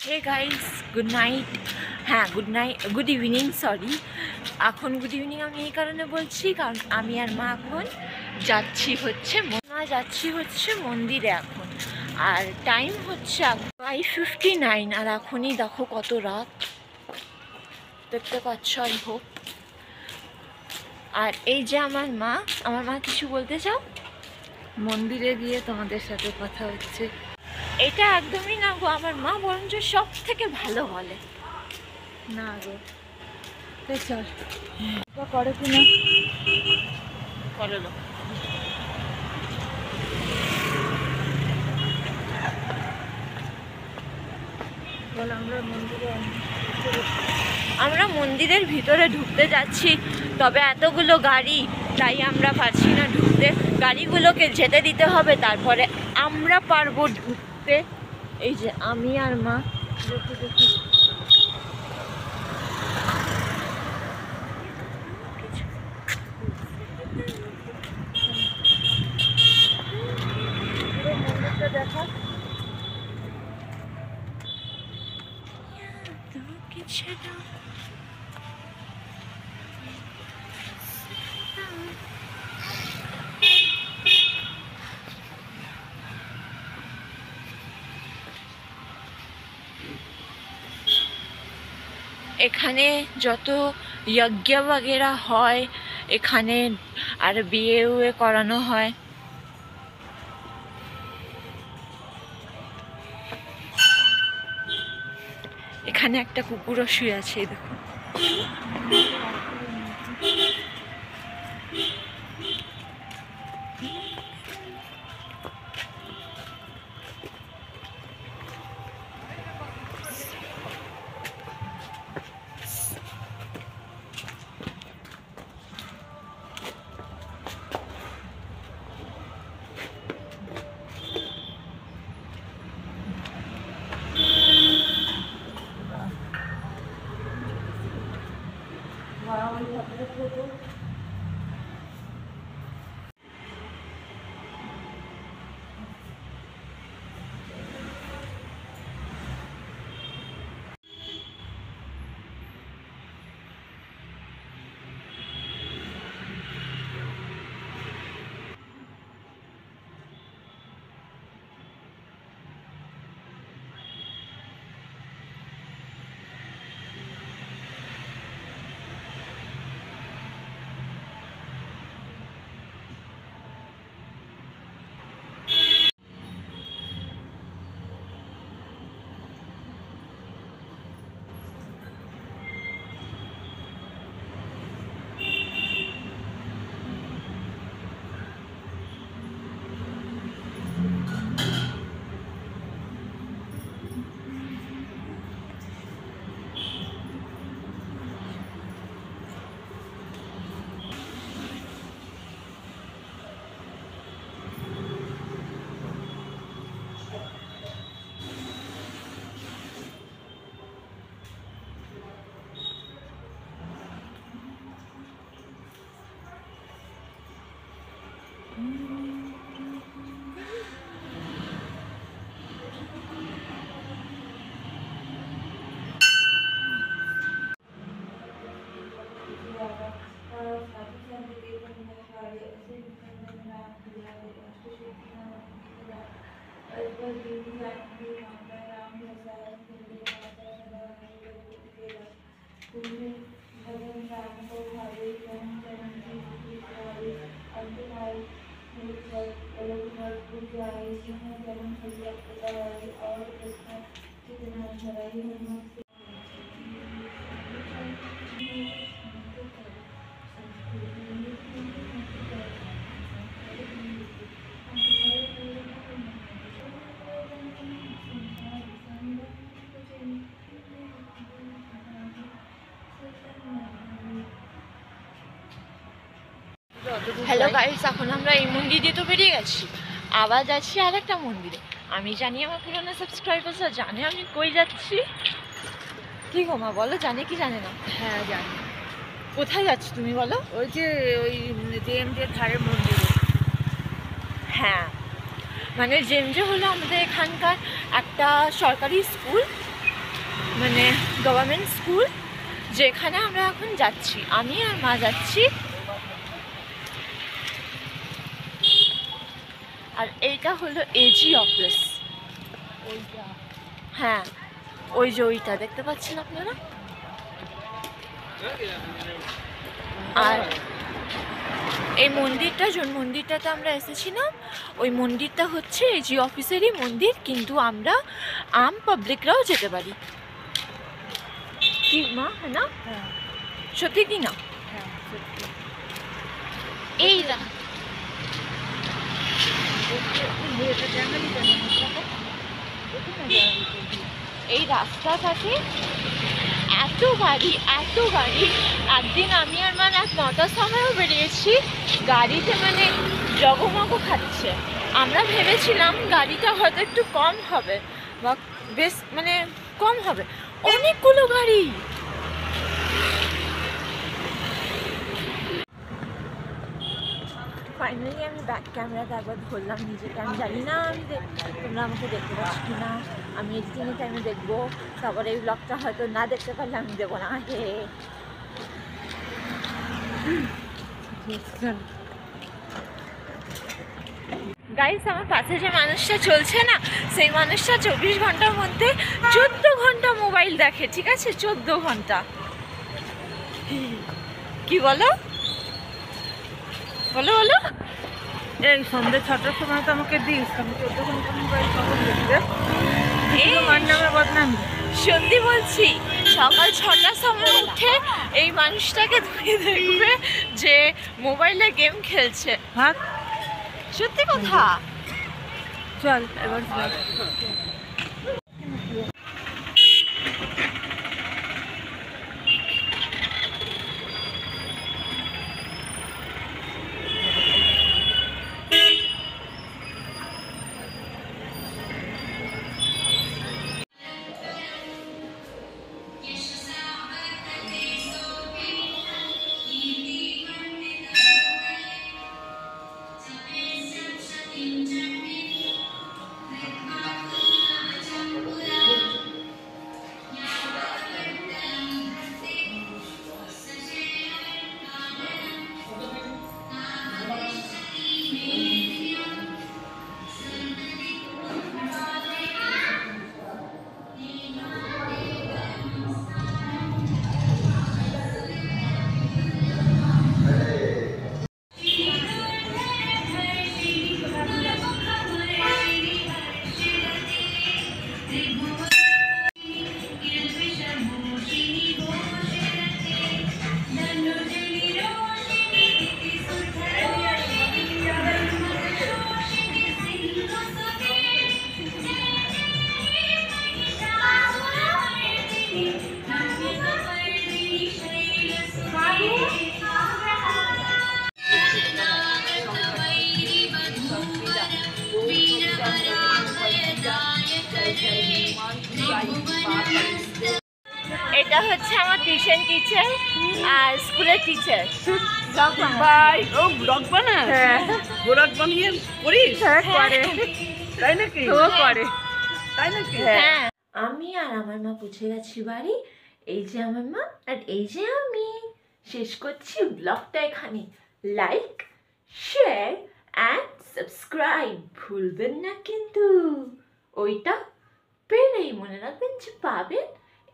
হে guys, good night. হ্যাঁ, good evening, sorry. এখন good evening আমি এই কারণে বলছি কারণ আমি আর মা এখন যাচ্ছি হচ্ছে মন্দিরে এখন। আর টাইম হচ্ছে 5:59 আর এখনই দেখো কত রাত, দেখতে পাচ্ছ আই হোপ। আর এই যে আমার মা কিছু বলতে চাও? মন্দিরে গিয়ে তোমাদের সাথে কথা হচ্ছে। এটা একদমই না গো, আমার মা বরঞ্চ সব থেকে ভালো বলে। না গো, চল করে কিনা করলো। বল, আমরা মন্দিরের ভিতরে ঢুকতে যাচ্ছি, তবে এতগুলো গাড়ি, তাই আমরা পারছি না ঢুকতে। গাড়িগুলোকে যেতে দিতে হবে, তারপরে আমরা পারবো ঢুকতে। এই যে আমি আর মা, দেখি মন্দিরটা দেখা। এখানে যত যজ্ঞ বগেরা হয় এখানে, আর বিয়ে করানো হয়। এখানে একটা কুকুরও শুয়ে আছে, দেখো। হ্যালো গাইস, এখন আমরা এই মন্দির দিয়ে তো বেরিয়ে গেছি, আবার যাচ্ছি আর একটা মন্দিরে। আমি জানি আমার পুরোনো সাবস্ক্রাইবার্সরা জানে আমি কই যাচ্ছি। কি গো মা, বলো জানে কি জানে না? হ্যাঁ জানি। কোথায় যাচ্ছি তুমি বলো? ওই যে ওই জেএমজে ধারে মন্দিরে। হ্যাঁ, মানে জেমজে হলো আমাদের এখানকার একটা সরকারি স্কুল, মানে গভর্নমেন্ট স্কুল, যেখানে আমরা এখন যাচ্ছি, আমি আর মা যাচ্ছি। আর এইটা হলো এজি অফিস। হ্যাঁ, ওই যে ওইটা দেখতে পাচ্ছেন আপনারা। আর এই মন্দিরটা, যে মন্দিরটাতে আমরা এসেছিলাম, ওই মন্দিরটা হচ্ছে এজি অফিসেরই মন্দির, কিন্তু আমরা আম পাবলিকরাও যেতে পারি। কি মা, হ্যাঁ না? সত্যি কি না? এই এই রাস্তাটাতে এত গাড়ি, এত গাড়ি। একদিন আমি আর মা রাত 9টার সময়ও বেরিয়েছি, গাড়িতে মানে জগমগ খাচ্ছে। আমরা ভেবেছিলাম গাড়িটা হয়তো একটু কম হবে বা বেশ মানে কম হবে, অনেকগুলো গাড়ি। ফাইনালি আমি ব্যাক ক্যামেরাতে একবার ধরলাম নিজেকে। আমি জানি না তোমরা আমাকে দেখতে পাচ্ছ কি না, আমি এডিটিংয়ের টাইমে দেখবো, তারপরে এই ব্লগটা হয়তো না দেখতে পারলে আমি দেবো না। হে গাইস, আমার পাশে যে মানুষটা চলছে না, সেই মানুষটা 24 ঘন্টার মধ্যে 14 ঘন্টা মোবাইল দেখে, ঠিক আছে? 14 ঘন্টা। কি বলো বলো বলো। এই সন্ধ্যে 6টার সময় তো আমাকে দিস, আমি 14 ঘন্টা মোবাইল কখন দেখবে? আমার নামে বদনামি। সত্যি বলছি, সকাল 6টার সময় উঠে এই মানুষটাকে ধরে দেখবে যে মোবাইলে গেম খেলছে। হ্যাঁ, সত্যি কথা। চল এবার এটা হচ্ছে আমার টিউশন টিচার আর স্কুলের টিচার। ভাই ও ব্লগ বানায়? হ্যাঁ, ব্লগ বানিয়ে করিস? হ্যাঁ করে। তাই নাকি? ও করে। তাই নাকি? হ্যাঁ। আমি আর আমার মা পৌঁছে গেছি বাড়ি। এই যে আমার মা আর এই যে আমি। শেষ করছি ব্লগটা এখানে। লাইক, শেয়ার অ্যান্ড সাবস্ক্রাইব ভুলবেন না কিন্তু। ওইটা পেলেই মনে রাখবেন যে পাবেন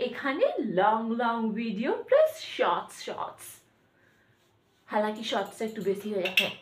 এখানে long long video plus shorts. হালাকি শর্টসটা একটু বেশি হয়ে যায়। হ্যাঁ।